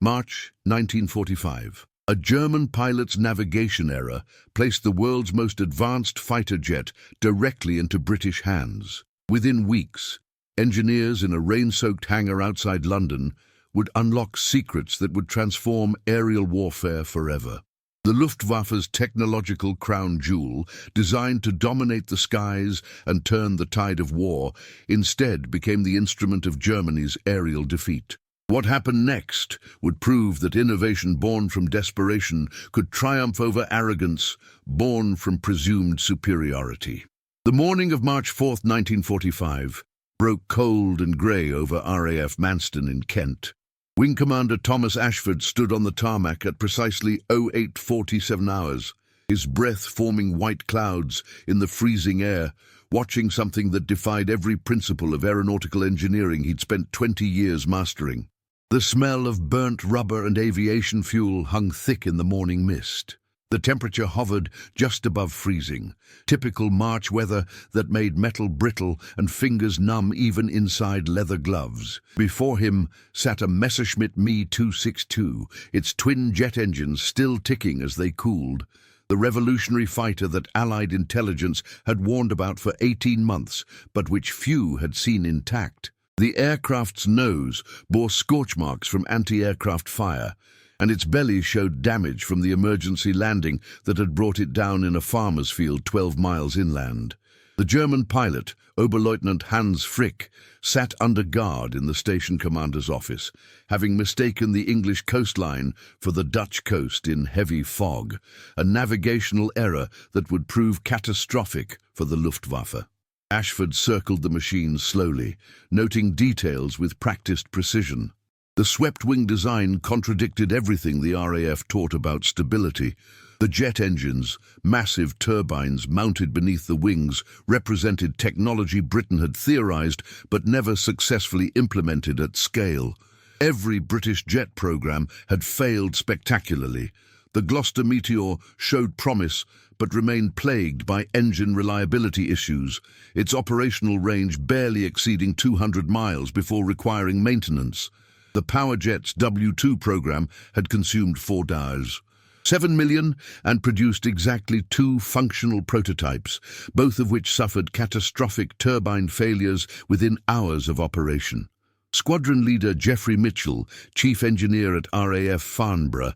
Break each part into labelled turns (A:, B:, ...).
A: March 1945. A German pilot's navigation error placed the world's most advanced fighter jet directly into British hands. Within weeks, engineers in a rain-soaked hangar outside London would unlock secrets that would transform aerial warfare forever. The Luftwaffe's technological crown jewel, designed to dominate the skies and turn the tide of war, instead became the instrument of Germany's aerial defeat. What happened next would prove that innovation born from desperation could triumph over arrogance born from presumed superiority. The morning of March 4, 1945, broke cold and grey over RAF Manston in Kent. Wing Commander Thomas Ashford stood on the tarmac at precisely 08:47 hours, his breath forming white clouds in the freezing air, watching something that defied every principle of aeronautical engineering he'd spent 20 years mastering. The smell of burnt rubber and aviation fuel hung thick in the morning mist. The temperature hovered just above freezing, typical March weather that made metal brittle and fingers numb even inside leather gloves. Before him sat a Messerschmitt Me 262, its twin jet engines still ticking as they cooled, the revolutionary fighter that Allied intelligence had warned about for 18 months, but which few had seen intact. The aircraft's nose bore scorch marks from anti-aircraft fire, and its belly showed damage from the emergency landing that had brought it down in a farmer's field 12 miles inland. The German pilot, Oberleutnant Hans Frick, sat under guard in the station commander's office, having mistaken the English coastline for the Dutch coast in heavy fog, a navigational error that would prove catastrophic for the Luftwaffe. Ashford circled the machine slowly, noting details with practiced precision. The swept-wing design contradicted everything the RAF taught about stability. The jet engines, massive turbines mounted beneath the wings, represented technology Britain had theorized but never successfully implemented at scale. Every British jet program had failed spectacularly. The Gloucester Meteor showed promise but remained plagued by engine reliability issues, its operational range barely exceeding 200 miles before requiring maintenance. The Powerjet's W2 program had consumed 4 hours, 7 million, and produced exactly 2 functional prototypes, both of which suffered catastrophic turbine failures within hours of operation. Squadron leader Geoffrey Mitchell, chief engineer at RAF Farnborough,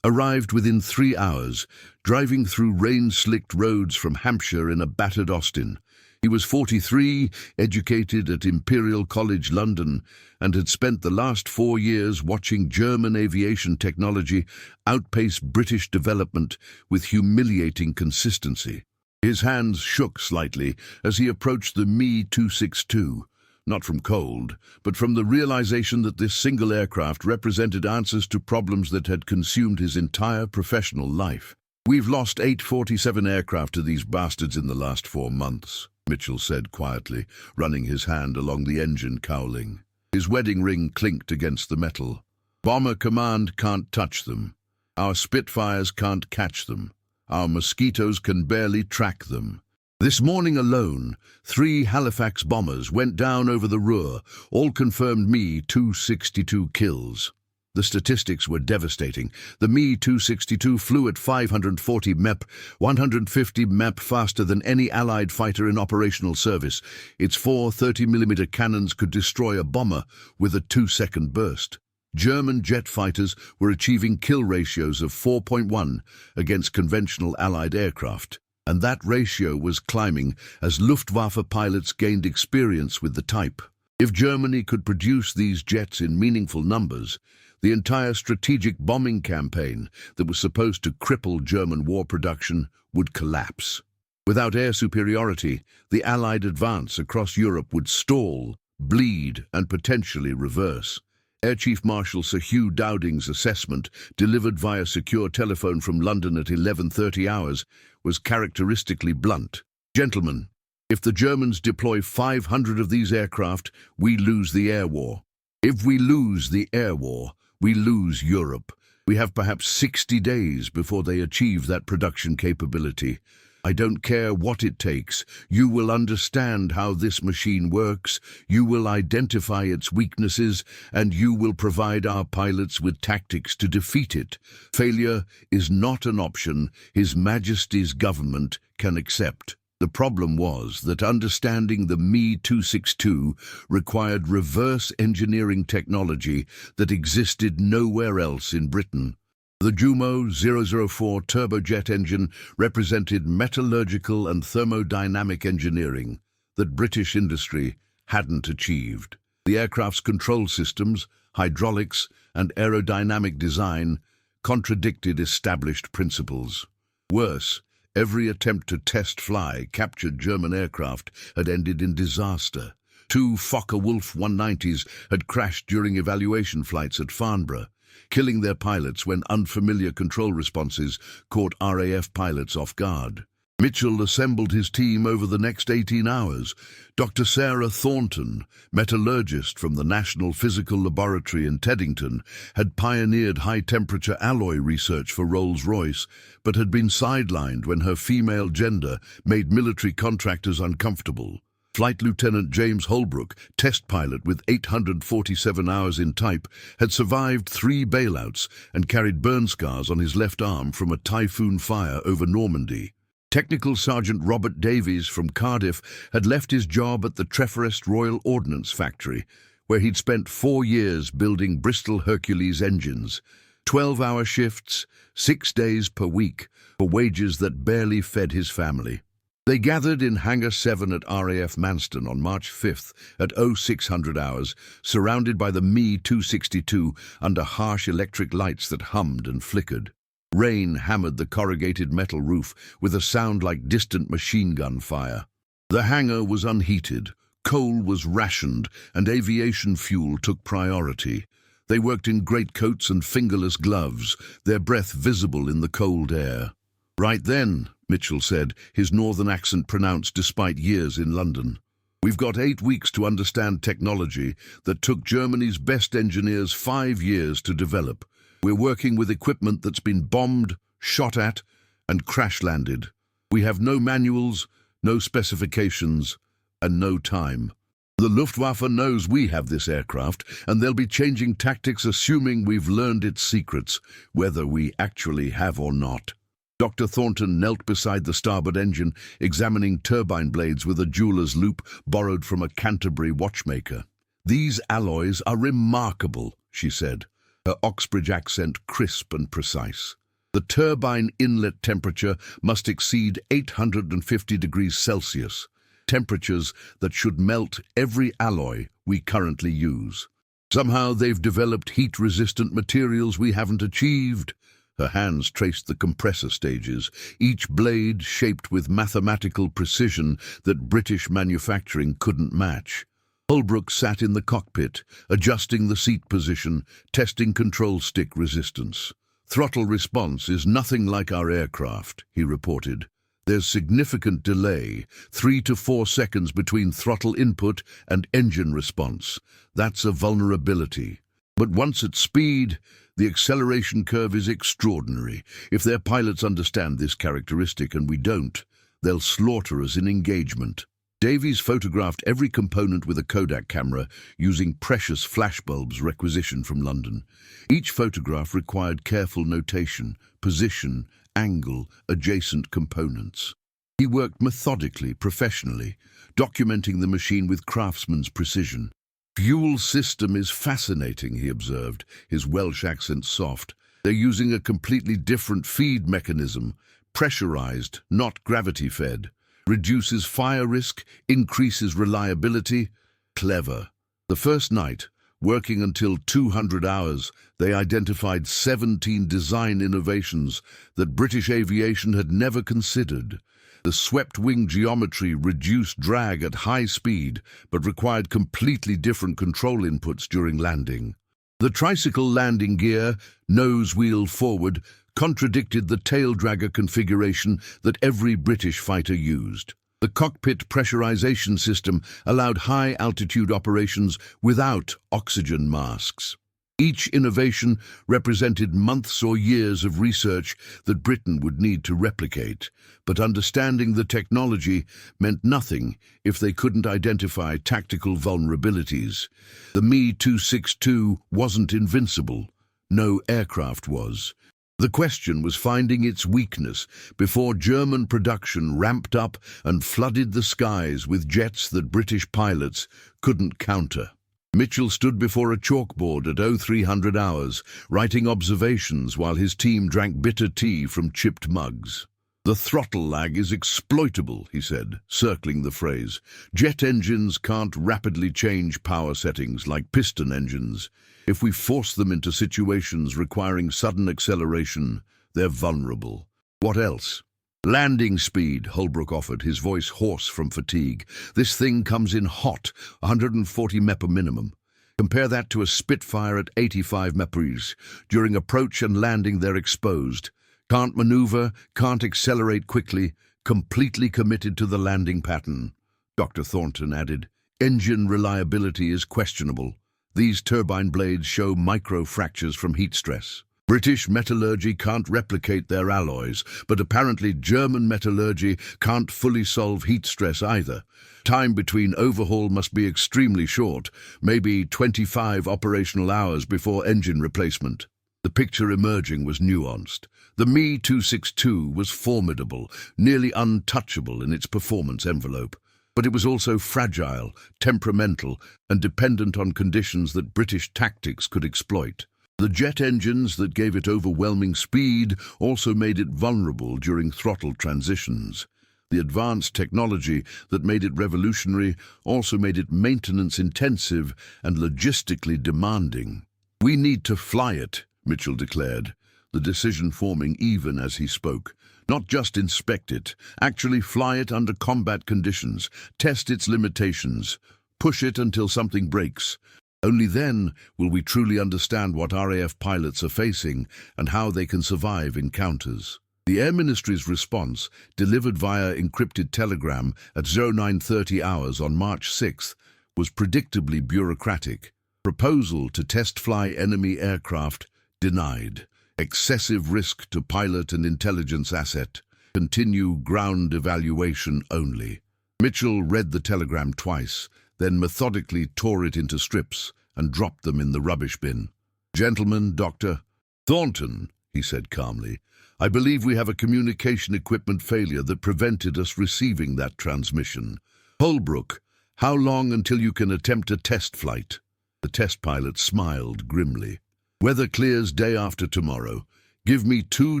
A: arrived within 3 hours, driving through rain-slicked roads from Hampshire in a battered Austin. He was 43, educated at Imperial College London, and had spent the last 4 years watching German aviation technology outpace British development with humiliating consistency. His hands shook slightly as he approached the Me 262. Not from cold, but from the realization that this single aircraft represented answers to problems that had consumed his entire professional life. "We've lost 847 aircraft to these bastards in the last 4 months, Mitchell said quietly, running his hand along the engine cowling. His wedding ring clinked against the metal. "Bomber Command can't touch them. Our Spitfires can't catch them. Our Mosquitoes can barely track them. This morning alone, 3 Halifax bombers went down over the Ruhr, all confirmed Me 262 kills." The statistics were devastating. The Me 262 flew at 540 mph, 150 mph faster than any Allied fighter in operational service. Its 4 30mm cannons could destroy a bomber with a 2-second burst. German jet fighters were achieving kill ratios of 4.1 against conventional Allied aircraft. And that ratio was climbing as Luftwaffe pilots gained experience with the type. If Germany could produce these jets in meaningful numbers, the entire strategic bombing campaign that was supposed to cripple German war production would collapse. Without air superiority, the Allied advance across Europe would stall, bleed, and potentially reverse. Air Chief Marshal Sir Hugh Dowding's assessment, delivered via secure telephone from London at 11:30 hours, was characteristically blunt. "Gentlemen, if the Germans deploy 500 of these aircraft, we lose the air war. If we lose the air war, we lose Europe. We have perhaps 60 days before they achieve that production capability. I don't care what it takes. You will understand how this machine works, you will identify its weaknesses, and you will provide our pilots with tactics to defeat it. Failure is not an option His Majesty's government can accept. The problem was that understanding the Me-262 required reverse engineering technology that existed nowhere else in Britain. The Jumo 004 turbojet engine represented metallurgical and thermodynamic engineering that British industry hadn't achieved. The aircraft's control systems, hydraulics, and aerodynamic design contradicted established principles. Worse, every attempt to test fly captured German aircraft had ended in disaster. 2 Focke-Wulf 190s had crashed during evaluation flights at Farnborough, killing their pilots when unfamiliar control responses caught RAF pilots off guard. Mitchell assembled his team over the next 18 hours. Dr. Sarah Thornton, metallurgist from the National Physical Laboratory in Teddington, had pioneered high-temperature alloy research for Rolls-Royce, but had been sidelined when her female gender made military contractors uncomfortable. Flight Lieutenant James Holbrook, test pilot with 847 hours in type, had survived 3 bailouts and carried burn scars on his left arm from a typhoon fire over Normandy. Technical Sergeant Robert Davies from Cardiff had left his job at the Treforest Royal Ordnance Factory, where he'd spent 4 years building Bristol Hercules engines. 12-hour shifts, 6 days per week, for wages that barely fed his family. They gathered in Hangar 7 at RAF Manston on March 5th at 0600 hours, surrounded by the Me-262 under harsh electric lights that hummed and flickered. Rain hammered the corrugated metal roof with a sound like distant machine gun fire. The hangar was unheated, coal was rationed, and aviation fuel took priority. They worked in greatcoats and fingerless gloves, their breath visible in the cold air. "Right then," Mitchell said, his northern accent pronounced despite years in London. "We've got 8 weeks to understand technology that took Germany's best engineers 5 years to develop. We're working with equipment that's been bombed, shot at, and crash-landed. We have no manuals, no specifications, and no time. The Luftwaffe knows we have this aircraft, and they'll be changing tactics assuming we've learned its secrets, whether we actually have or not." Dr. Thornton knelt beside the starboard engine, examining turbine blades with a jeweler's loupe borrowed from a Canterbury watchmaker. "These alloys are remarkable," she said, her Oxbridge accent crisp and precise. "The turbine inlet temperature must exceed 850 degrees Celsius, temperatures that should melt every alloy we currently use. Somehow they've developed heat-resistant materials we haven't achieved." Her hands traced the compressor stages, each blade shaped with mathematical precision that British manufacturing couldn't match. Holbrook sat in the cockpit, adjusting the seat position, testing control stick resistance. "Throttle response is nothing like our aircraft," he reported. "There's significant delay, 3 to 4 seconds between throttle input and engine response. That's a vulnerability. But once at speed, the acceleration curve is extraordinary. If their pilots understand this characteristic and we don't, they'll slaughter us in engagement." Davies photographed every component with a Kodak camera using precious flashbulbs requisitioned from London. Each photograph required careful notation, position, angle, adjacent components. He worked methodically, professionally, documenting the machine with craftsman's precision. "Fuel system is fascinating," he observed, his Welsh accent soft. "They're using a completely different feed mechanism, pressurized, not gravity-fed. Reduces fire risk, increases reliability. Clever." The first night, working until 200 hours, they identified 17 design innovations that British aviation had never considered. The swept-wing geometry reduced drag at high speed, but required completely different control inputs during landing. The tricycle landing gear, nose wheel forward, contradicted the tail dragger configuration that every British fighter used. The cockpit pressurization system allowed high-altitude operations without oxygen masks. Each innovation represented months or years of research that Britain would need to replicate, but understanding the technology meant nothing if they couldn't identify tactical vulnerabilities. The Me-262 wasn't invincible. No aircraft was. The question was finding its weakness before German production ramped up and flooded the skies with jets that British pilots couldn't counter. Mitchell stood before a chalkboard at 0300 hours, writing observations while his team drank bitter tea from chipped mugs. "The throttle lag is exploitable," he said, circling the phrase. "Jet engines can't rapidly change power settings like piston engines. If we force them into situations requiring sudden acceleration, they're vulnerable." "What else?" "Landing speed," Holbrook offered, his voice hoarse from fatigue. "This thing comes in hot, 140 mph minimum. Compare that to a Spitfire at 85 mph. During approach and landing, they're exposed. Can't maneuver, can't accelerate quickly, completely committed to the landing pattern." Dr. Thornton added, "Engine reliability is questionable. These turbine blades show micro-fractures from heat stress. British metallurgy can't replicate their alloys, but apparently German metallurgy can't fully solve heat stress either. Time between overhaul must be extremely short, maybe 25 operational hours before engine replacement." The picture emerging was nuanced. The Me-262 was formidable, nearly untouchable in its performance envelope. But it was also fragile, temperamental, and dependent on conditions that British tactics could exploit. The jet engines that gave it overwhelming speed also made it vulnerable during throttle transitions. The advanced technology that made it revolutionary also made it maintenance-intensive and logistically demanding. "We need to fly it," Mitchell declared, the decision forming even as he spoke. "Not just inspect it, actually fly it under combat conditions, test its limitations, push it until something breaks. Only then will we truly understand what RAF pilots are facing and how they can survive encounters." The Air Ministry's response, delivered via encrypted telegram at 0930 hours on March 6th, was predictably bureaucratic. "Proposal to test fly enemy aircraft denied. Excessive risk to pilot and intelligence asset. Continue ground evaluation only." Mitchell read the telegram twice, then methodically tore it into strips and dropped them in the rubbish bin. "Gentlemen, Dr. Thornton," he said calmly, "I believe we have a communication equipment failure that prevented us receiving that transmission. Holbrook, how long until you can attempt a test flight?" The test pilot smiled grimly. "Weather clears day after tomorrow. Give me 2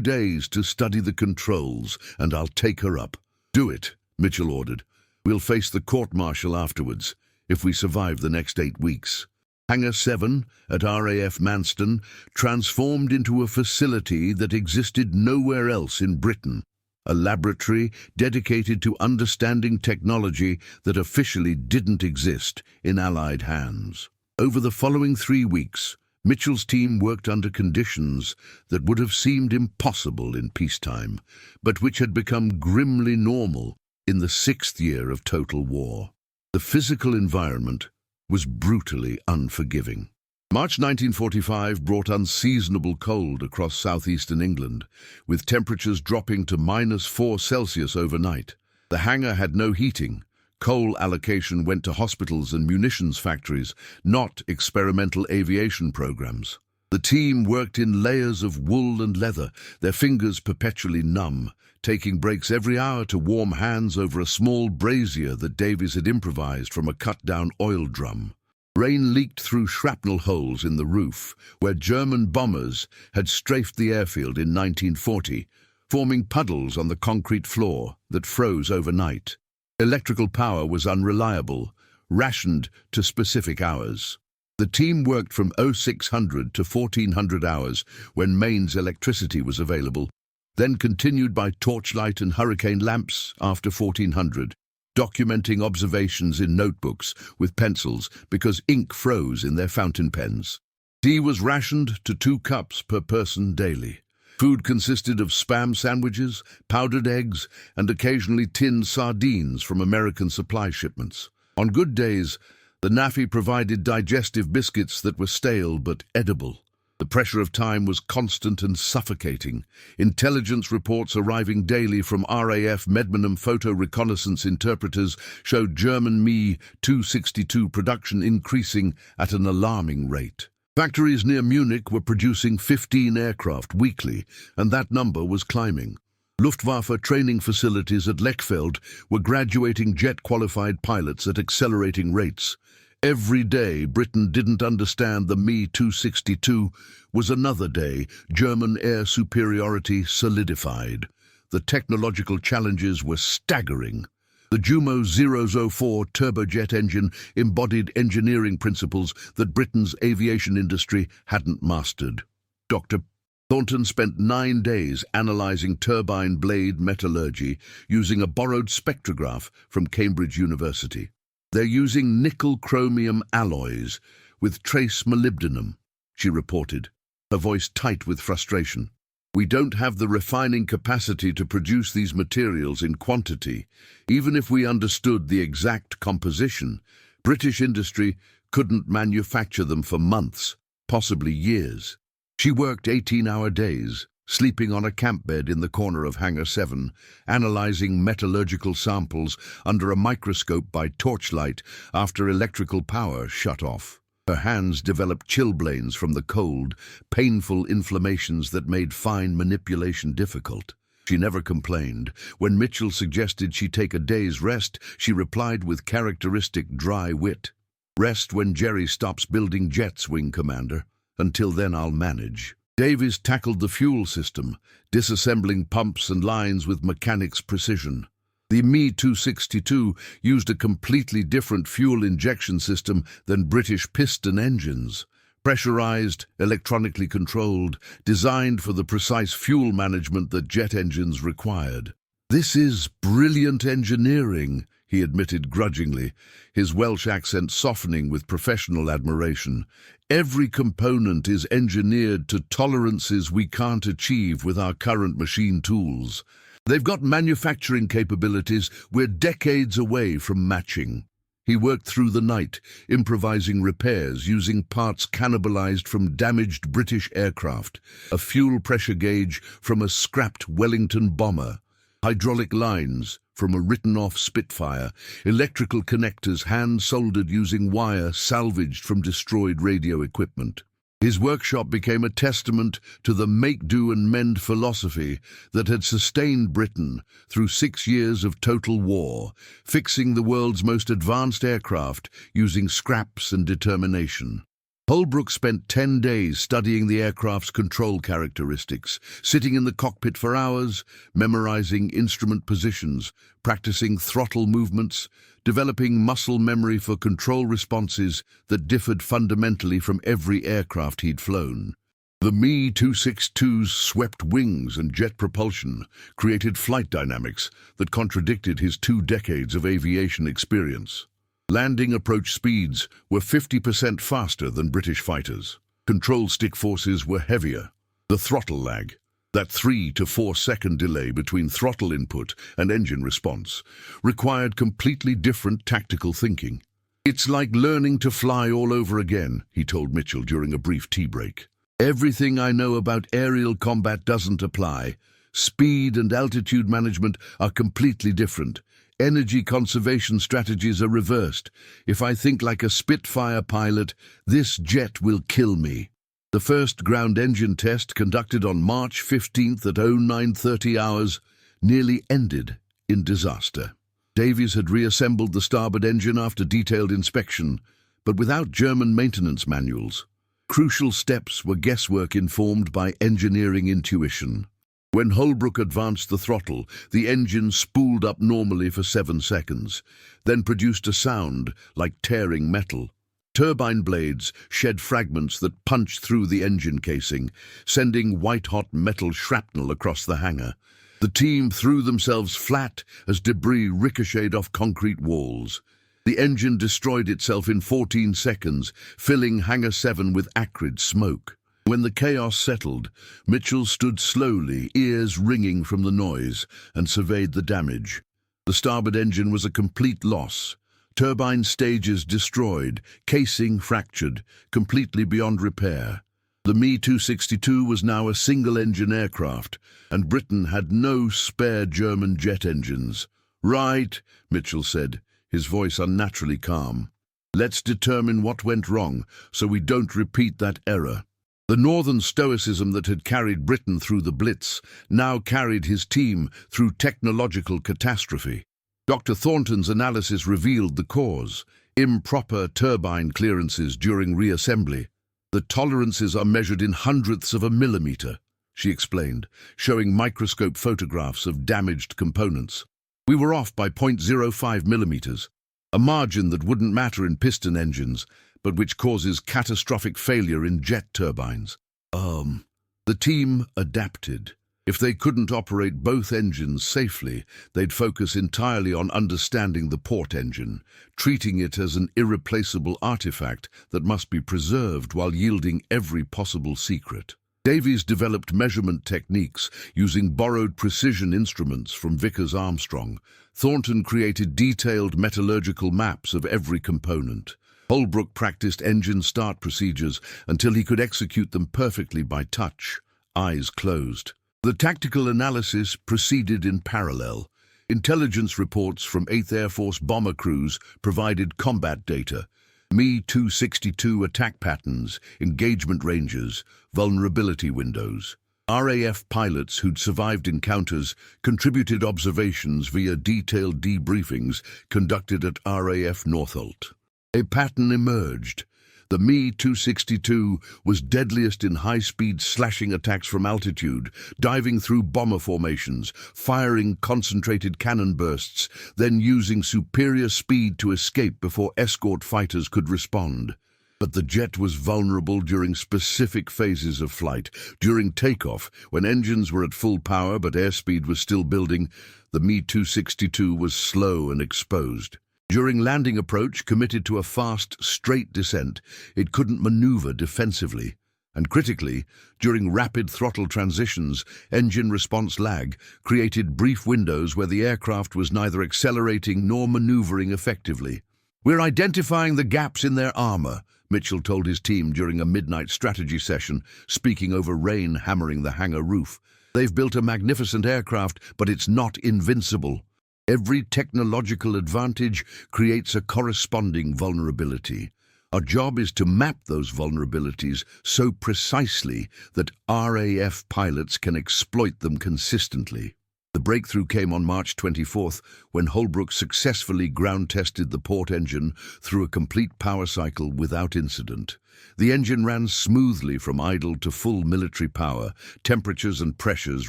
A: days to study the controls, and I'll take her up." "Do it," Mitchell ordered. "We'll face the court-martial afterwards, if we survive the next 8 weeks." Hangar 7 at RAF Manston transformed into a facility that existed nowhere else in Britain. A laboratory dedicated to understanding technology that officially didn't exist in Allied hands. Over the following 3 weeks, Mitchell's team worked under conditions that would have seemed impossible in peacetime, but which had become grimly normal in the 6th year of total war. The physical environment was brutally unforgiving. March 1945 brought unseasonable cold across southeastern England, with temperatures dropping to -4 °C overnight. The hangar had no heating. Coal allocation went to hospitals and munitions factories, not experimental aviation programs. The team worked in layers of wool and leather, their fingers perpetually numb, taking breaks every hour to warm hands over a small brazier that Davies had improvised from a cut-down oil drum. Rain leaked through shrapnel holes in the roof, where German bombers had strafed the airfield in 1940, forming puddles on the concrete floor that froze overnight. Electrical power was unreliable, rationed to specific hours. The team worked from 0600 to 1400 hours when mains electricity was available, then continued by torchlight and hurricane lamps after 1400, documenting observations in notebooks with pencils because ink froze in their fountain pens. Tea was rationed to 2 cups per person daily. Food consisted of Spam sandwiches, powdered eggs, and occasionally tinned sardines from American supply shipments. On good days, The NAFI provided digestive biscuits that were stale but edible. The pressure of time was constant and suffocating. Intelligence reports arriving daily from RAF Medmenham photo reconnaissance interpreters showed German Me-262 production increasing at an alarming rate. Factories near Munich were producing 15 aircraft weekly, and that number was climbing. Luftwaffe training facilities at Lechfeld were graduating jet-qualified pilots at accelerating rates. Every day Britain didn't understand the Me-262 was another day German air superiority solidified. The technological challenges were staggering. The Jumo 004 turbojet engine embodied engineering principles that Britain's aviation industry hadn't mastered. Dr. Thornton spent 9 days analyzing turbine blade metallurgy using a borrowed spectrograph from Cambridge University. They're using nickel-chromium alloys with trace molybdenum, she reported, her voice tight with frustration. We don't have the refining capacity to produce these materials in quantity. Even if we understood the exact composition, British industry couldn't manufacture them for months, possibly years. She worked 18-hour days, sleeping on a camp bed in the corner of Hangar 7, analyzing metallurgical samples under a microscope by torchlight after electrical power shut off. Her hands developed chilblains from the cold, painful inflammations that made fine manipulation difficult. She never complained. When Mitchell suggested she take a day's rest, she replied with characteristic dry wit. "Rest when Jerry stops building jets, Wing Commander. Until then I'll manage." Davies tackled the fuel system, disassembling pumps and lines with mechanics' precision. The Me-262 used a completely different fuel injection system than British piston engines. Pressurized, electronically controlled, designed for the precise fuel management that jet engines required. "This is brilliant engineering," he admitted grudgingly, his Welsh accent softening with professional admiration. "Every component is engineered to tolerances we can't achieve with our current machine tools. They've got manufacturing capabilities we're decades away from matching." He worked through the night, improvising repairs using parts cannibalized from damaged British aircraft, a fuel pressure gauge from a scrapped Wellington bomber, hydraulic lines from a written-off Spitfire, electrical connectors hand-soldered using wire salvaged from destroyed radio equipment. His workshop became a testament to the make-do-and-mend philosophy that had sustained Britain through 6 years of total war, fixing the world's most advanced aircraft using scraps and determination. Holbrook spent 10 days studying the aircraft's control characteristics, sitting in the cockpit for hours, memorizing instrument positions, practicing throttle movements, developing muscle memory for control responses that differed fundamentally from every aircraft he'd flown. The Me-262's swept wings and jet propulsion created flight dynamics that contradicted his 2 decades of aviation experience. Landing approach speeds were 50% faster than British fighters. Control stick forces were heavier. The throttle lag, that 3 to 4 second delay between throttle input and engine response, required completely different tactical thinking. "It's like learning to fly all over again," he told Mitchell during a brief tea break. "Everything I know about aerial combat doesn't apply. Speed and altitude management are completely different. Energy conservation strategies are reversed. If I think like a Spitfire pilot, this jet will kill me." The first ground engine test, conducted on March 15th at 0930 hours, nearly ended in disaster. Davies had reassembled the starboard engine after detailed inspection, but without German maintenance manuals. Crucial steps were guesswork informed by engineering intuition. When Holbrook advanced the throttle, the engine spooled up normally for 7 seconds, then produced a sound like tearing metal. Turbine blades shed fragments that punched through the engine casing, sending white-hot metal shrapnel across the hangar. The team threw themselves flat as debris ricocheted off concrete walls. The engine destroyed itself in 14 seconds, filling Hangar 7 with acrid smoke. When the chaos settled, Mitchell stood slowly, ears ringing from the noise, and surveyed the damage. The starboard engine was a complete loss. Turbine stages destroyed, casing fractured, completely beyond repair. The Me-262 was now a single-engine aircraft, and Britain had no spare German jet engines. "Right," Mitchell said, his voice unnaturally calm. "Let's determine what went wrong, so we don't repeat that error." The northern stoicism that had carried Britain through the Blitz now carried his team through technological catastrophe. Dr. Thornton's analysis revealed the cause: improper turbine clearances during reassembly. "The tolerances are measured in hundredths of a millimeter," she explained, showing microscope photographs of damaged components. "We were off by 0.05 millimeters, a margin that wouldn't matter in piston engines, but which causes catastrophic failure in jet turbines." The team adapted. If they couldn't operate both engines safely, they'd focus entirely on understanding the port engine, treating it as an irreplaceable artifact that must be preserved while yielding every possible secret. Davies developed measurement techniques using borrowed precision instruments from Vickers Armstrong. Thornton created detailed metallurgical maps of every component. Holbrook practiced engine start procedures until he could execute them perfectly by touch, eyes closed. The tactical analysis proceeded in parallel. Intelligence reports from 8th Air Force bomber crews provided combat data: Me-262 attack patterns, engagement ranges, vulnerability windows. RAF pilots who'd survived encounters contributed observations via detailed debriefings conducted at RAF Northolt. A pattern emerged. The Me-262 was deadliest in high-speed slashing attacks from altitude, diving through bomber formations, firing concentrated cannon bursts, then using superior speed to escape before escort fighters could respond. But the jet was vulnerable during specific phases of flight. During takeoff, when engines were at full power but airspeed was still building, the Me-262 was slow and exposed. During landing approach, committed to a fast, straight descent, it couldn't maneuver defensively. And critically, during rapid throttle transitions, engine response lag created brief windows where the aircraft was neither accelerating nor maneuvering effectively. "We're identifying the gaps in their armor," Mitchell told his team during a midnight strategy session, speaking over rain hammering the hangar roof. "They've built a magnificent aircraft, but it's not invincible. Every technological advantage creates a corresponding vulnerability. Our job is to map those vulnerabilities so precisely that RAF pilots can exploit them consistently." The breakthrough came on March 24th, when Holbrook successfully ground-tested the port engine through a complete power cycle without incident. The engine ran smoothly from idle to full military power, temperatures and pressures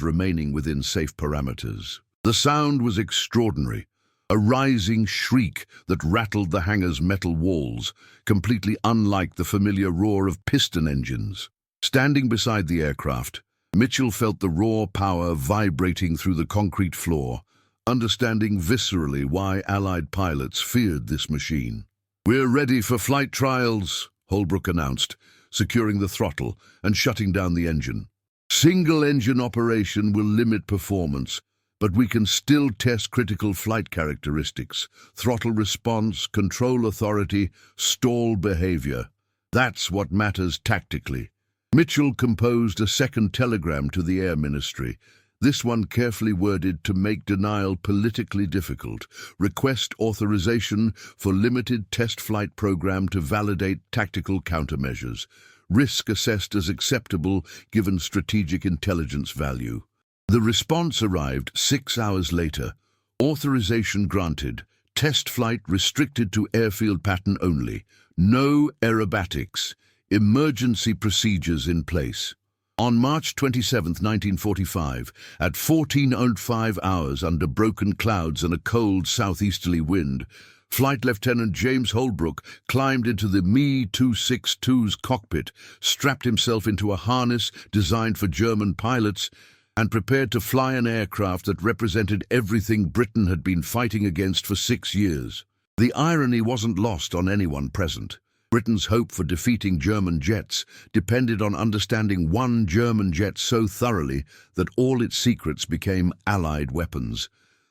A: remaining within safe parameters. The sound was extraordinary, a rising shriek that rattled the hangar's metal walls, completely unlike the familiar roar of piston engines. Standing beside the aircraft, Mitchell felt the raw power vibrating through the concrete floor, understanding viscerally why Allied pilots feared this machine. "We're ready for flight trials," Holbrook announced, securing the throttle and shutting down the engine. "Single-engine operation will limit performance, but we can still test critical flight characteristics: throttle response, control authority, stall behavior. That's what matters tactically." Mitchell composed a second telegram to the Air Ministry, this one carefully worded to make denial politically difficult. "Request authorization for limited test flight program to validate tactical countermeasures. Risk assessed as acceptable given strategic intelligence value." The response arrived 6 hours later. Authorization granted. Test flight restricted to airfield pattern only. No aerobatics. Emergency procedures in place. On March 27, 1945, at 14:05 hours under broken clouds and a cold southeasterly wind, Flight Lieutenant James Holbrook climbed into the Me-262's cockpit, strapped himself into a harness designed for German pilots, and prepared to fly an aircraft that represented everything Britain had been fighting against for 6 years. The irony wasn't lost on anyone present. Britain's hope for defeating German jets depended on understanding one German jet so thoroughly that all its secrets became Allied weapons.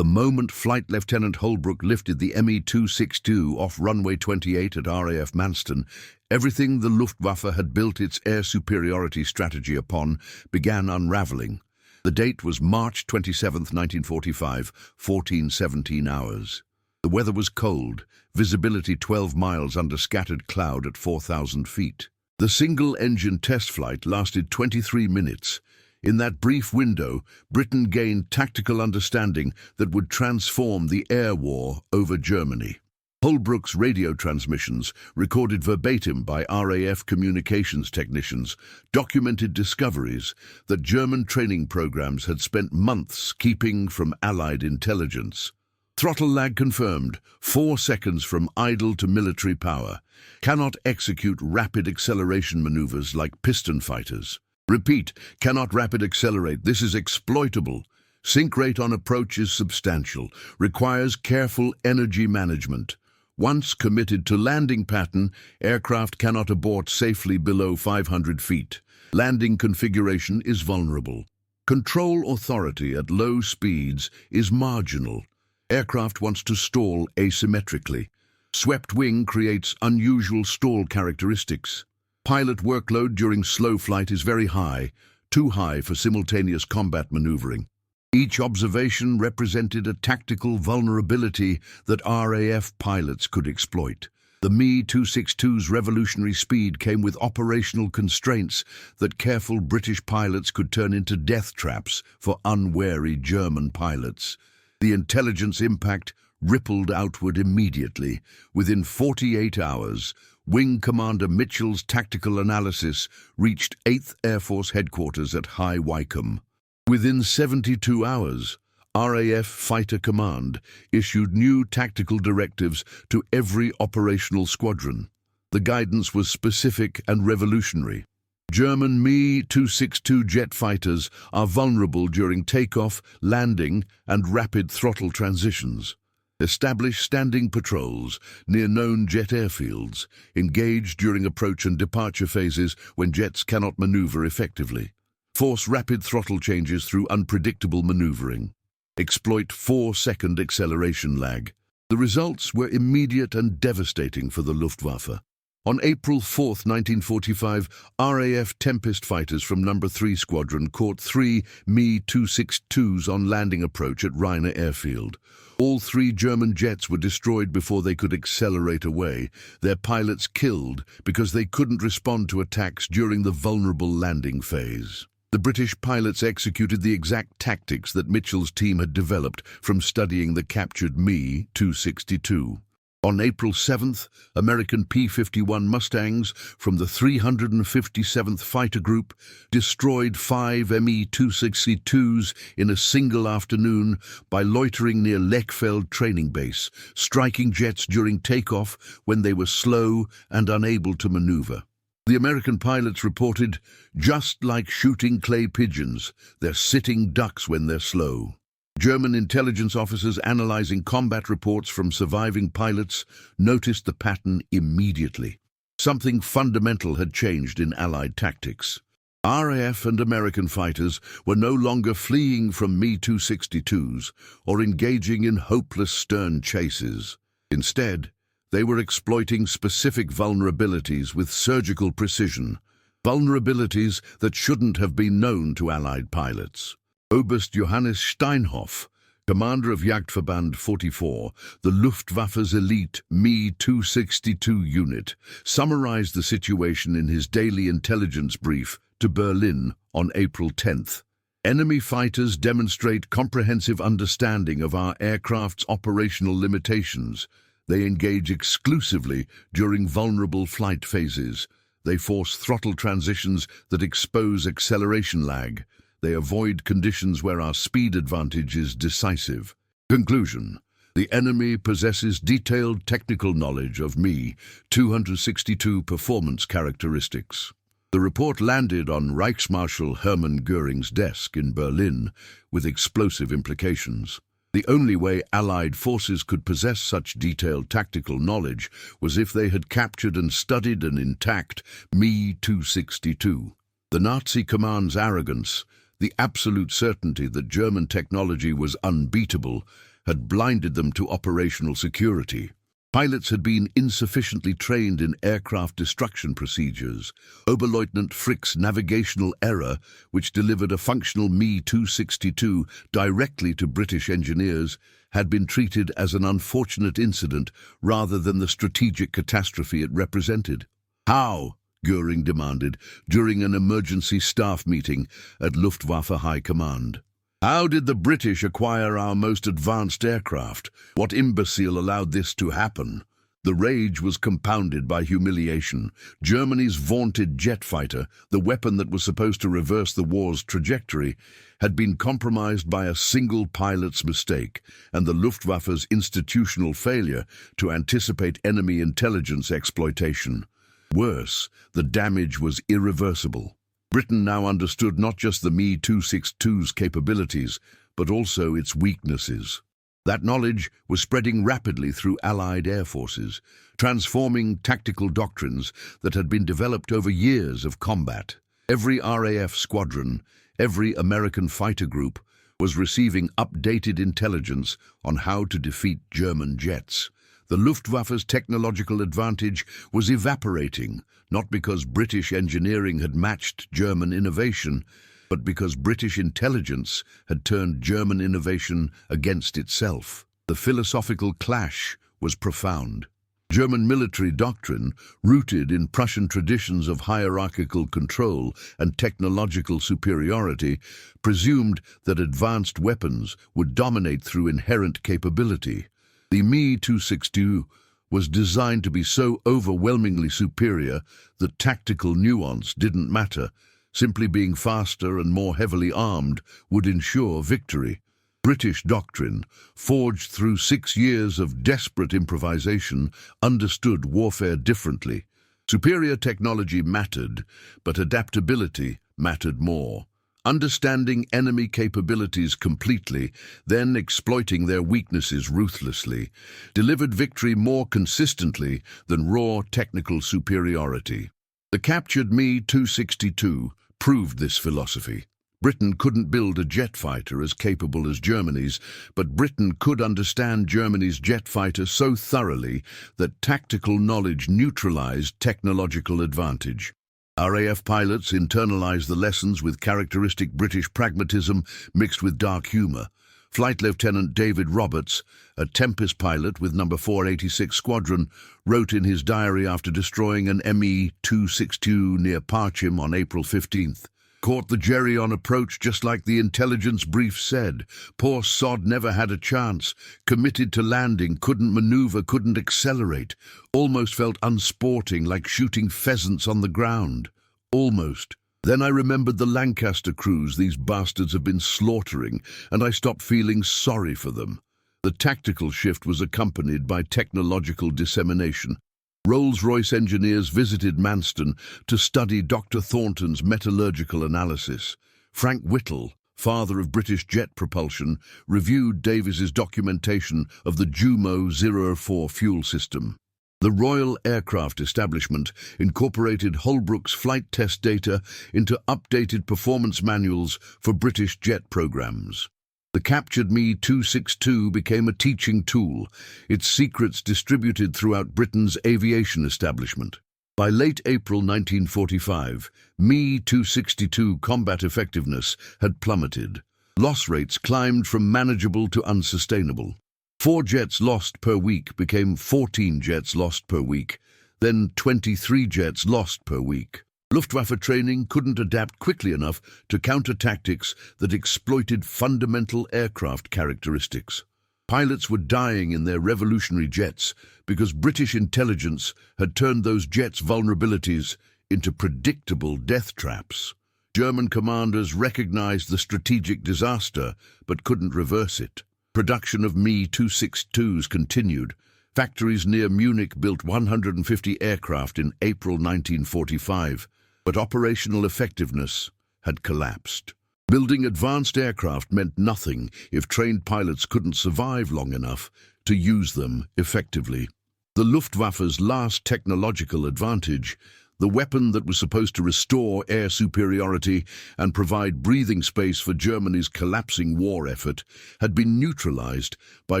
A: The moment Flight Lieutenant Holbrook lifted the Me-262 off runway 28 at RAF Manston, everything the Luftwaffe had built its air superiority strategy upon began unraveling. The date was March 27, 1945, 14:17 hours. The weather was cold, visibility 12 miles under scattered cloud at 4,000 feet. The single-engine test flight lasted 23 minutes. In that brief window, Britain gained tactical understanding that would transform the air war over Germany. Holbrook's radio transmissions, recorded verbatim by RAF communications technicians, documented discoveries that German training programs had spent months keeping from Allied intelligence. Throttle lag confirmed, 4 seconds from idle to military power. Cannot execute rapid acceleration maneuvers like piston fighters. Repeat, cannot rapid accelerate. This is exploitable. Sink rate on approach is substantial. Requires careful energy management. Once committed to landing pattern, aircraft cannot abort safely below 500 feet. Landing configuration is vulnerable. Control authority at low speeds is marginal. Aircraft wants to stall asymmetrically. Swept wing creates unusual stall characteristics. Pilot workload during slow flight is very high, too high for simultaneous combat maneuvering. Each observation represented a tactical vulnerability that RAF pilots could exploit. The Me-262's revolutionary speed came with operational constraints that careful British pilots could turn into death traps for unwary German pilots. The intelligence impact rippled outward immediately. Within 48 hours, Wing Commander Mitchell's tactical analysis reached 8th Air Force Headquarters at High Wycombe. Within 72 hours, RAF Fighter Command issued new tactical directives to every operational squadron. The guidance was specific and revolutionary. German Me-262 jet fighters are vulnerable during takeoff, landing, and rapid throttle transitions. Establish standing patrols near known jet airfields. Engage during approach and departure phases when jets cannot maneuver effectively. Force rapid throttle changes through unpredictable maneuvering. Exploit 4-second acceleration lag. The results were immediate and devastating for the Luftwaffe. On April 4, 1945, RAF Tempest fighters from No. 3 Squadron caught 3 Me-262s on landing approach at Rheine Airfield. All 3 German jets were destroyed before they could accelerate away, their pilots killed because they couldn't respond to attacks during the vulnerable landing phase. The British pilots executed the exact tactics that Mitchell's team had developed from studying the captured Me-262. On April 7th, American P-51 Mustangs from the 357th Fighter Group destroyed 5 Me-262s in a single afternoon by loitering near Lechfeld training base, striking jets during takeoff when they were slow and unable to maneuver. The American pilots reported, "Just like shooting clay pigeons, they're sitting ducks when they're slow." German intelligence officers analyzing combat reports from surviving pilots noticed the pattern immediately. Something fundamental had changed in Allied tactics. RAF and American fighters were no longer fleeing from Me-262s or engaging in hopeless stern chases. Instead, they were exploiting specific vulnerabilities with surgical precision, vulnerabilities that shouldn't have been known to Allied pilots. Oberst Johannes Steinhoff, commander of Jagdverband 44, the Luftwaffe's elite Me-262 unit, summarized the situation in his daily intelligence brief to Berlin on April 10th. Enemy fighters demonstrate comprehensive understanding of our aircraft's operational limitations. They engage exclusively during vulnerable flight phases. They force throttle transitions that expose acceleration lag. They avoid conditions where our speed advantage is decisive. Conclusion: the enemy possesses detailed technical knowledge of Me-262 performance characteristics. The report landed on Reichsmarschall Hermann Göring's desk in Berlin with explosive implications. The only way Allied forces could possess such detailed tactical knowledge was if they had captured and studied an intact Me-262. The Nazi command's arrogance, the absolute certainty that German technology was unbeatable, had blinded them to operational security. Pilots had been insufficiently trained in aircraft destruction procedures. Oberleutnant Frick's navigational error, which delivered a functional Me-262 directly to British engineers, had been treated as an unfortunate incident rather than the strategic catastrophe it represented. How? Göring demanded during an emergency staff meeting at Luftwaffe High Command. How did the British acquire our most advanced aircraft? What imbecile allowed this to happen? The rage was compounded by humiliation. Germany's vaunted jet fighter, the weapon that was supposed to reverse the war's trajectory, had been compromised by a single pilot's mistake and the Luftwaffe's institutional failure to anticipate enemy intelligence exploitation. Worse, the damage was irreversible. Britain now understood not just the Me-262's capabilities, but also its weaknesses. That knowledge was spreading rapidly through Allied air forces, transforming tactical doctrines that had been developed over years of combat. Every RAF squadron, every American fighter group, was receiving updated intelligence on how to defeat German jets. The Luftwaffe's technological advantage was evaporating, not because British engineering had matched German innovation, but because British intelligence had turned German innovation against itself. The philosophical clash was profound. German military doctrine, rooted in Prussian traditions of hierarchical control and technological superiority, presumed that advanced weapons would dominate through inherent capability. The Me-262 was designed to be so overwhelmingly superior that tactical nuance didn't matter. Simply being faster and more heavily armed would ensure victory. British doctrine, forged through 6 years of desperate improvisation, understood warfare differently. Superior technology mattered, but adaptability mattered more. Understanding enemy capabilities completely, then exploiting their weaknesses ruthlessly, delivered victory more consistently than raw technical superiority. The captured Me-262 proved this philosophy. Britain couldn't build a jet fighter as capable as Germany's, but Britain could understand Germany's jet fighter so thoroughly that tactical knowledge neutralized technological advantage. RAF pilots internalized the lessons with characteristic British pragmatism mixed with dark humor. Flight Lieutenant David Roberts, a Tempest pilot with No. 486 Squadron, wrote in his diary after destroying an Me-262 near Parchim on April 15th. Caught the jerry on approach just like the intelligence brief said. Poor sod never had a chance. Committed to landing, couldn't maneuver, couldn't accelerate. Almost felt unsporting, like shooting pheasants on the ground. Almost. Then I remembered the Lancaster crews these bastards have been slaughtering, and I stopped feeling sorry for them. The tactical shift was accompanied by technological dissemination. Rolls-Royce engineers visited Manston to study Dr. Thornton's metallurgical analysis. Frank Whittle, father of British jet propulsion, reviewed Davies's documentation of the Jumo 04 fuel system. The Royal Aircraft Establishment incorporated Holbrook's flight test data into updated performance manuals for British jet programs. The captured Me-262 became a teaching tool, its secrets distributed throughout Britain's aviation establishment. By late April 1945, Me-262 combat effectiveness had plummeted. Loss rates climbed from manageable to unsustainable. 4 jets lost per week became 14 jets lost per week, then 23 jets lost per week. Luftwaffe training couldn't adapt quickly enough to counter tactics that exploited fundamental aircraft characteristics. Pilots were dying in their revolutionary jets because British intelligence had turned those jets' vulnerabilities into predictable death traps. German commanders recognized the strategic disaster but couldn't reverse it. Production of Me-262s continued. Factories near Munich built 150 aircraft in April 1945. But operational effectiveness had collapsed. Building advanced aircraft meant nothing if trained pilots couldn't survive long enough to use them effectively. The Luftwaffe's last technological advantage, The weapon that was supposed to restore air superiority and provide breathing space for Germany's collapsing war effort had been neutralized by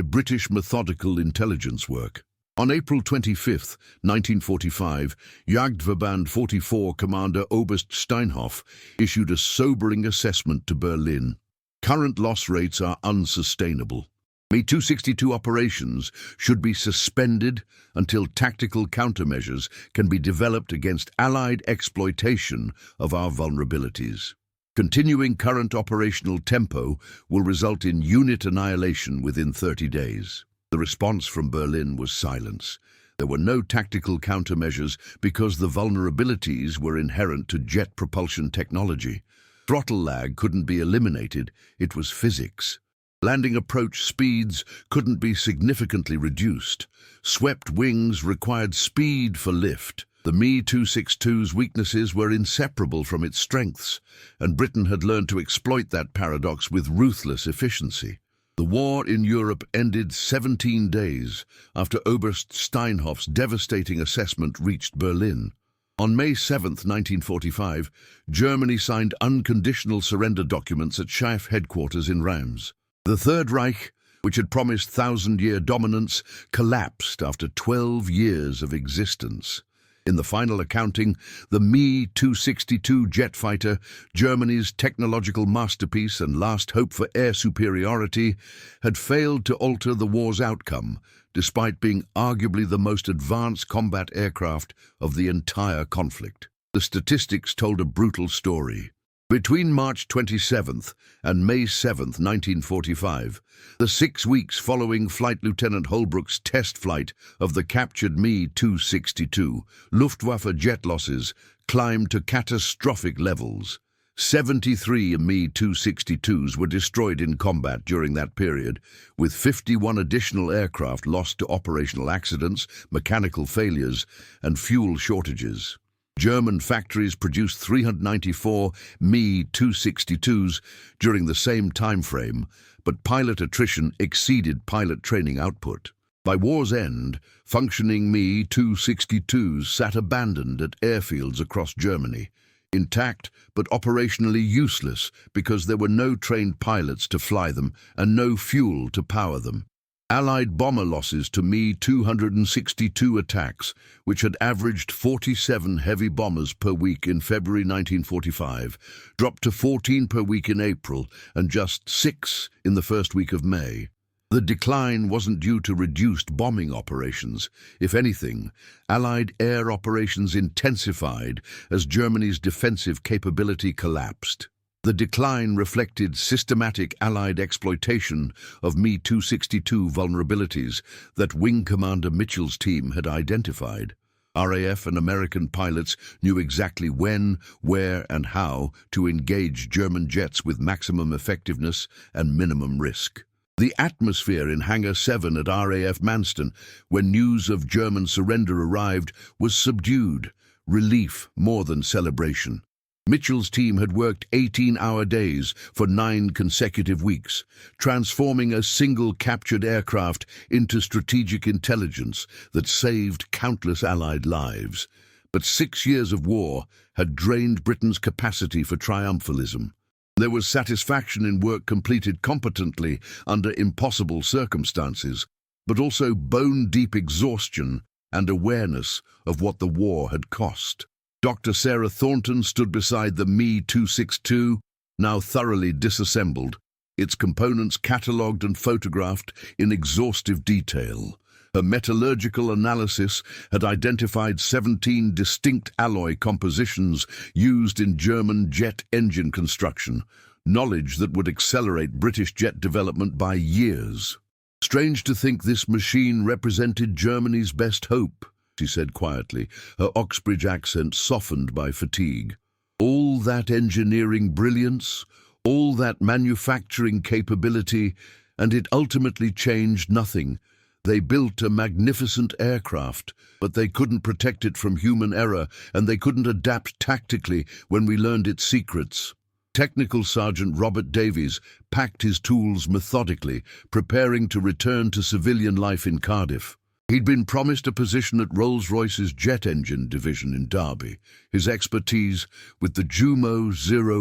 A: British methodical intelligence work. On April 25, 1945, Jagdverband 44 Commander Oberst Steinhoff issued a sobering assessment to Berlin. Current loss rates are unsustainable. Me-262 operations should be suspended until tactical countermeasures can be developed against Allied exploitation of our vulnerabilities. Continuing current operational tempo will result in unit annihilation within 30 days. The response from Berlin was silence. There were no tactical countermeasures because the vulnerabilities were inherent to jet propulsion technology. Throttle lag couldn't be eliminated, it was physics. Landing approach speeds couldn't be significantly reduced. Swept wings required speed for lift. The Me-262's weaknesses were inseparable from its strengths, and Britain had learned to exploit that paradox with ruthless efficiency. The war in Europe ended 17 days after Oberst Steinhoff's devastating assessment reached Berlin. On May 7, 1945, Germany signed unconditional surrender documents at Schiff headquarters in Reims. The Third Reich, which had promised thousand-year dominance, collapsed after 12 years of existence. In the final accounting, the Me-262 jet fighter, Germany's technological masterpiece and last hope for air superiority, had failed to alter the war's outcome, despite being arguably the most advanced combat aircraft of the entire conflict. The statistics told a brutal story. Between March 27th and May 7th, 1945, the 6 weeks following Flight Lieutenant Holbrook's test flight of the captured Me-262, Luftwaffe jet losses climbed to catastrophic levels. 73 Me-262s were destroyed in combat during that period, with 51 additional aircraft lost to operational accidents, mechanical failures, and fuel shortages. German factories produced 394 Me-262s during the same time frame, but pilot attrition exceeded pilot training output. By war's end, functioning Me-262s sat abandoned at airfields across Germany, intact but operationally useless because there were no trained pilots to fly them and no fuel to power them. Allied bomber losses to Me-262 attacks, which had averaged 47 heavy bombers per week in February 1945, dropped to 14 per week in April and just 6 in the first week of May. The decline wasn't due to reduced bombing operations. If anything, Allied air operations intensified as Germany's defensive capability collapsed. The decline reflected systematic Allied exploitation of Me-262 vulnerabilities that Wing Commander Mitchell's team had identified. RAF and American pilots knew exactly when, where, and how to engage German jets with maximum effectiveness and minimum risk. The atmosphere in Hangar 7 at RAF Manston, when news of German surrender arrived, was subdued, relief more than celebration. Mitchell's team had worked 18-hour days for 9 consecutive weeks, transforming a single captured aircraft into strategic intelligence that saved countless Allied lives. But 6 years of war had drained Britain's capacity for triumphalism. There was satisfaction in work completed competently under impossible circumstances, but also bone-deep exhaustion and awareness of what the war had cost. Dr. Sarah Thornton stood beside the Me-262, now thoroughly disassembled, its components catalogued and photographed in exhaustive detail. Her metallurgical analysis had identified 17 distinct alloy compositions used in German jet engine construction, knowledge that would accelerate British jet development by years. Strange to think this machine represented Germany's best hope, she said quietly, her Oxbridge accent softened by fatigue. All that engineering brilliance, all that manufacturing capability, and it ultimately changed nothing. They built a magnificent aircraft, but they couldn't protect it from human error, and they couldn't adapt tactically when we learned its secrets. Technical Sergeant Robert Davies packed his tools methodically, preparing to return to civilian life in Cardiff. He'd been promised a position at Rolls-Royce's jet engine division in Derby, his expertise with the Jumo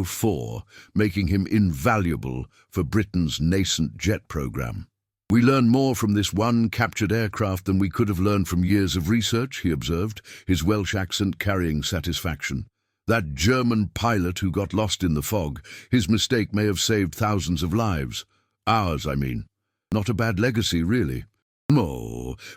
A: 04 making him invaluable for Britain's nascent jet program. "We learn more from this one captured aircraft than we could have learned from years of research," he observed, his Welsh accent carrying satisfaction. "That German pilot who got lost in the fog, his mistake may have saved thousands of lives. Ours, I mean. Not a bad legacy, really."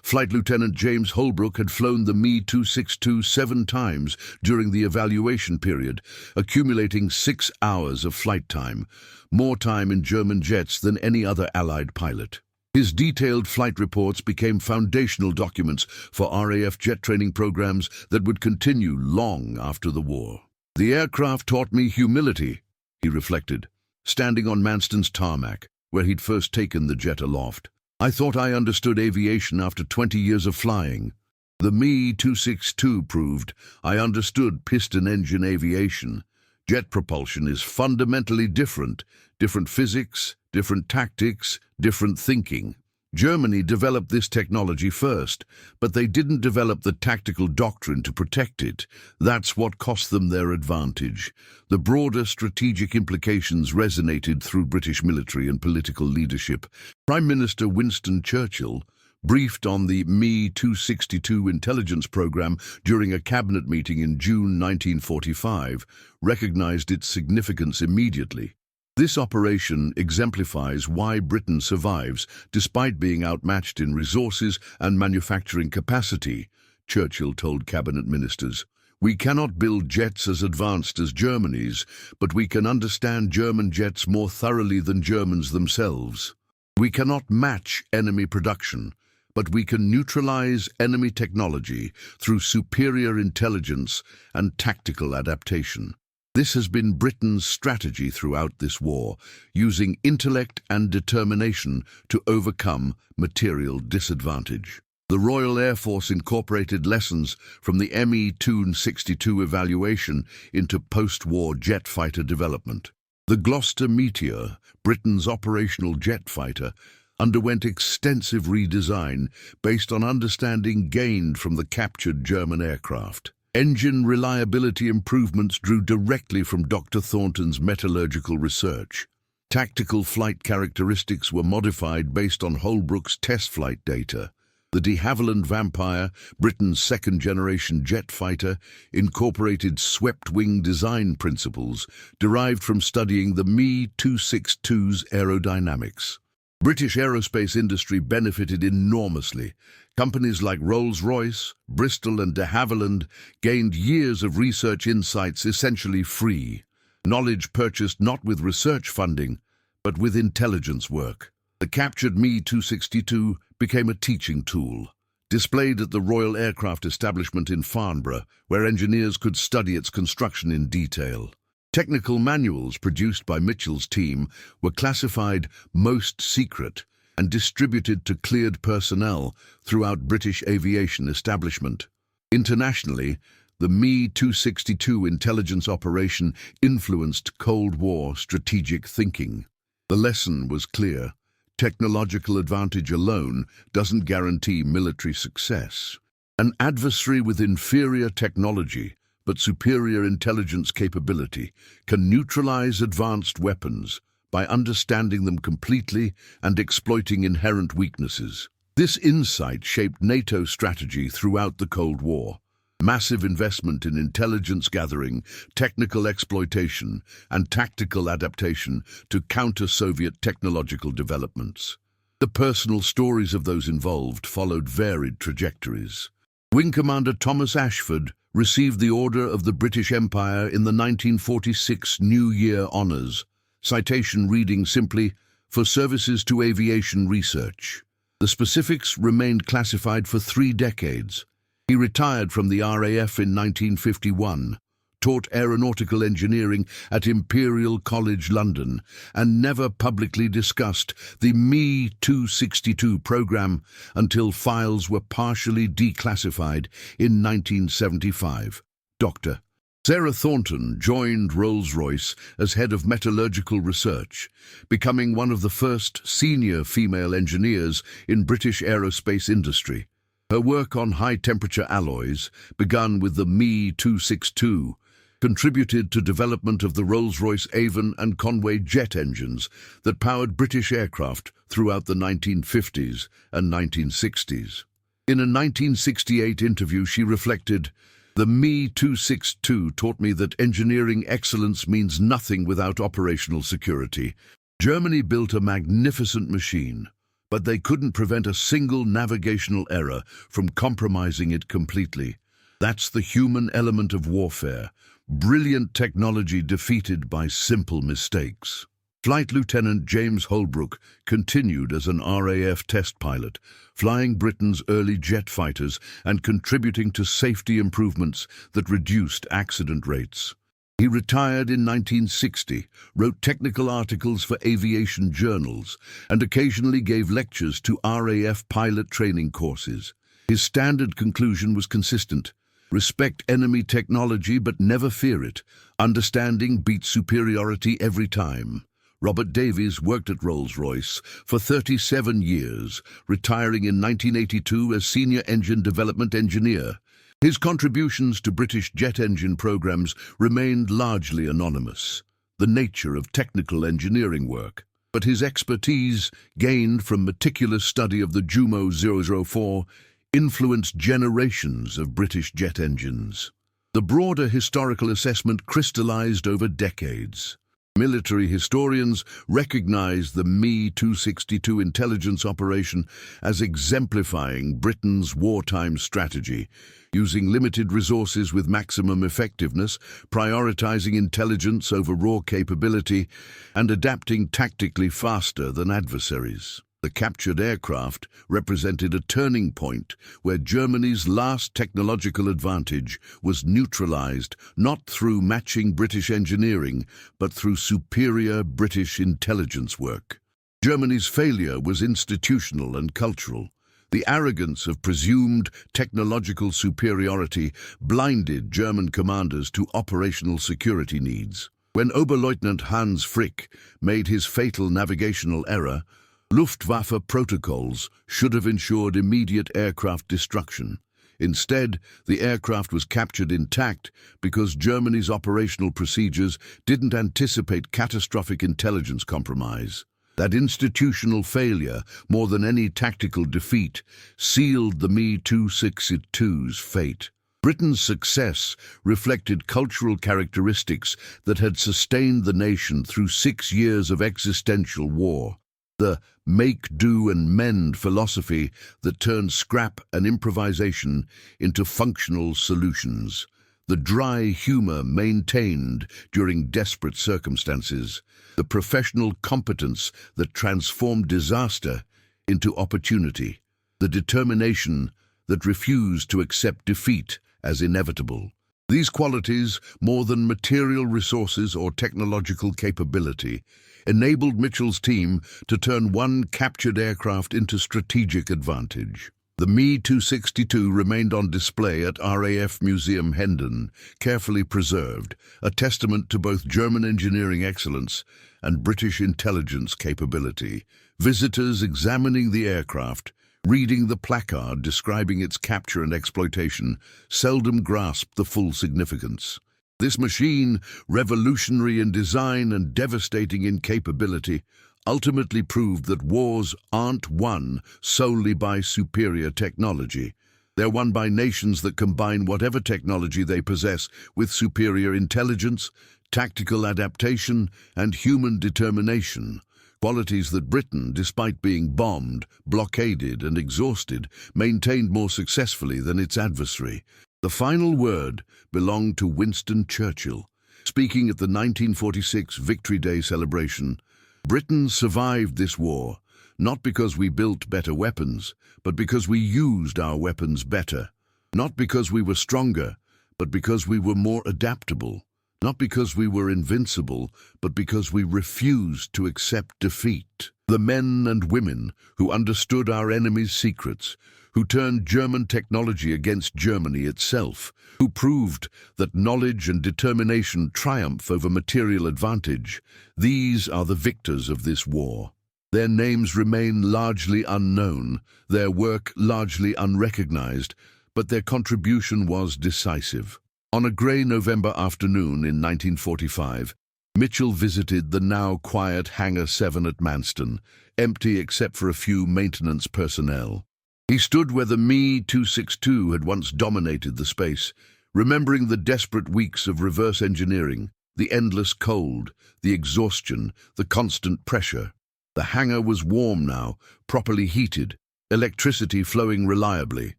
A: Flight Lieutenant James Holbrook had flown the Me-262 7 times during the evaluation period, accumulating 6 hours of flight time, more time in German jets than any other Allied pilot. His detailed flight reports became foundational documents for RAF jet training programs that would continue long after the war. "The aircraft taught me humility," he reflected, standing on Manston's tarmac, where he'd first taken the jet aloft. "I thought I understood aviation after 20 years of flying. The Me-262 proved I understood piston engine aviation. Jet propulsion is fundamentally different. Different physics, different tactics, different thinking. Germany developed this technology first, but they didn't develop the tactical doctrine to protect it. That's what cost them their advantage." The broader strategic implications resonated through British military and political leadership. Prime Minister Winston Churchill, briefed on the Me-262 intelligence program during a cabinet meeting in June 1945, recognized its significance immediately. "This operation exemplifies why Britain survives despite being outmatched in resources and manufacturing capacity," Churchill told cabinet ministers. "We cannot build jets as advanced as Germany's, but we can understand German jets more thoroughly than Germans themselves. We cannot match enemy production, but we can neutralize enemy technology through superior intelligence and tactical adaptation. This has been Britain's strategy throughout this war, using intellect and determination to overcome material disadvantage." The Royal Air Force incorporated lessons from the Me-262 evaluation into post-war jet fighter development. The Gloucester Meteor, Britain's operational jet fighter, underwent extensive redesign based on understanding gained from the captured German aircraft. Engine reliability improvements drew directly from Dr. Thornton's metallurgical research. Tactical flight characteristics were modified based on Holbrook's test flight data. The de Havilland Vampire, Britain's second-generation jet fighter, incorporated swept-wing design principles derived from studying the Me-262's aerodynamics. British aerospace industry benefited enormously. Companies like Rolls-Royce, Bristol and de Havilland gained years of research insights essentially free. Knowledge purchased not with research funding, but with intelligence work. The captured Me-262 became a teaching tool, displayed at the Royal Aircraft Establishment in Farnborough, where engineers could study its construction in detail. Technical manuals produced by Mitchell's team were classified most secret and distributed to cleared personnel throughout British aviation establishment. Internationally, the Me-262 intelligence operation influenced Cold War strategic thinking. The lesson was clear. Technological advantage alone doesn't guarantee military success. An adversary with inferior technology but superior intelligence capability can neutralize advanced weapons by understanding them completely and exploiting inherent weaknesses. This insight shaped NATO's strategy throughout the Cold War. Massive investment in intelligence gathering, technical exploitation, and tactical adaptation to counter Soviet technological developments. The personal stories of those involved followed varied trajectories. Wing Commander Thomas Ashford received the Order of the British Empire in the 1946 New Year Honours, citation reading simply, "for services to aviation research." The specifics remained classified for 3 decades. He retired from the RAF in 1951, taught aeronautical engineering at Imperial College London, and never publicly discussed the Me-262 program until files were partially declassified in 1975. Dr. Sarah Thornton joined Rolls-Royce as head of metallurgical research, becoming one of the first senior female engineers in British aerospace industry. Her work on high-temperature alloys, begun with the Me 262, contributed to development of the Rolls-Royce Avon and Conway jet engines that powered British aircraft throughout the 1950s and 1960s. In a 1968 interview, she reflected, "The Me 262 taught me that engineering excellence means nothing without operational security. Germany built a magnificent machine, but they couldn't prevent a single navigational error from compromising it completely. That's the human element of warfare. Brilliant technology defeated by simple mistakes." Flight Lieutenant James Holbrook continued as an RAF test pilot, flying Britain's early jet fighters and contributing to safety improvements that reduced accident rates. He retired in 1960, wrote technical articles for aviation journals, and occasionally gave lectures to RAF pilot training courses. His standard conclusion was consistent: respect enemy technology but never fear it. Understanding beats superiority every time. Robert Davies worked at Rolls-Royce for 37 years, retiring in 1982 as Senior Engine Development Engineer. His contributions to British jet engine programs remained largely anonymous, the nature of technical engineering work. But his expertise, gained from meticulous study of the Jumo 004, influenced generations of British jet engines. The broader historical assessment crystallized over decades. Military historians recognize the Me 262 intelligence operation as exemplifying Britain's wartime strategy, using limited resources with maximum effectiveness, prioritizing intelligence over raw capability, and adapting tactically faster than adversaries. The captured aircraft represented a turning point where Germany's last technological advantage was neutralized not through matching British engineering, but through superior British intelligence work. Germany's failure was institutional and cultural. The arrogance of presumed technological superiority blinded German commanders to operational security needs. When Oberleutnant Hans Frick made his fatal navigational error, Luftwaffe protocols should have ensured immediate aircraft destruction. Instead, the aircraft was captured intact because Germany's operational procedures didn't anticipate catastrophic intelligence compromise. That institutional failure, more than any tactical defeat, sealed the Me 262's fate. Britain's success reflected cultural characteristics that had sustained the nation through 6 years of existential war. The make, do, and mend philosophy that turned scrap and improvisation into functional solutions. The dry humor maintained during desperate circumstances. The professional competence that transformed disaster into opportunity. The determination that refused to accept defeat as inevitable. These qualities, more than material resources or technological capability, enabled Mitchell's team to turn one captured aircraft into strategic advantage. The Me 262 remained on display at RAF Museum Hendon, carefully preserved, a testament to both German engineering excellence and British intelligence capability. Visitors examining the aircraft, reading the placard describing its capture and exploitation, seldom grasped the full significance. This machine, revolutionary in design and devastating in capability, ultimately proved that wars aren't won solely by superior technology. They're won by nations that combine whatever technology they possess with superior intelligence, tactical adaptation, and human determination. Qualities that Britain, despite being bombed, blockaded, and exhausted, maintained more successfully than its adversary. The final word belonged to Winston Churchill. Speaking at the 1946 Victory Day celebration, "Britain survived this war, not because we built better weapons, but because we used our weapons better. Not because we were stronger, but because we were more adaptable. Not because we were invincible, but because we refused to accept defeat." The men and women who understood our enemy's secrets, who turned German technology against Germany itself, who proved that knowledge and determination triumph over material advantage, these are the victors of this war. Their names remain largely unknown, their work largely unrecognized, but their contribution was decisive. On a grey November afternoon in 1945, Mitchell visited the now quiet Hangar 7 at Manston, empty except for a few maintenance personnel. He stood where the Me-262 had once dominated the space, remembering the desperate weeks of reverse engineering, the endless cold, the exhaustion, the constant pressure. The hangar was warm now, properly heated, electricity flowing reliably.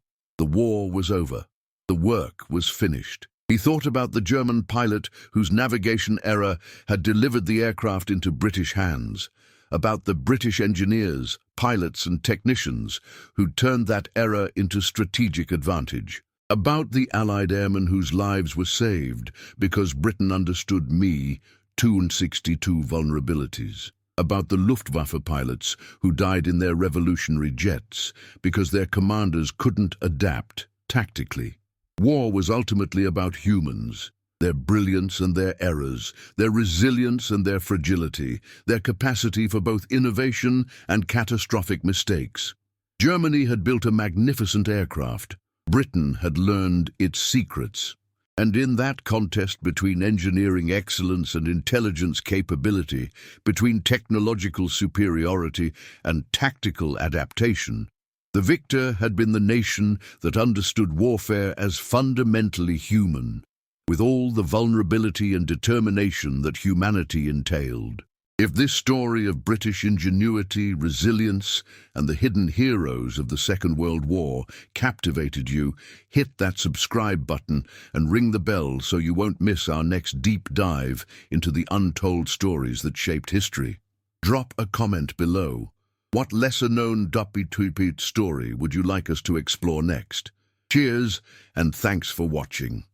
A: The war was over. The work was finished. He thought about the German pilot whose navigation error had delivered the aircraft into British hands, about the British engineers, pilots and technicians who'd turned that error into strategic advantage, about the Allied airmen whose lives were saved because Britain understood Me-262 vulnerabilities, about the Luftwaffe pilots who died in their revolutionary jets because their commanders couldn't adapt tactically. War was ultimately about humans, their brilliance and their errors, their resilience and their fragility, their capacity for both innovation and catastrophic mistakes. Germany had built a magnificent aircraft. Britain had learned its secrets. And in that contest between engineering excellence and intelligence capability, between technological superiority and tactical adaptation, the victor had been the nation that understood warfare as fundamentally human, with all the vulnerability and determination that humanity entailed. If this story of British ingenuity, resilience, and the hidden heroes of the Second World War captivated you, hit that subscribe button and ring the bell so you won't miss our next deep dive into the untold stories that shaped history. Drop a comment below. What lesser-known Duppy-Tweepy story would you like us to explore next? Cheers, and thanks for watching.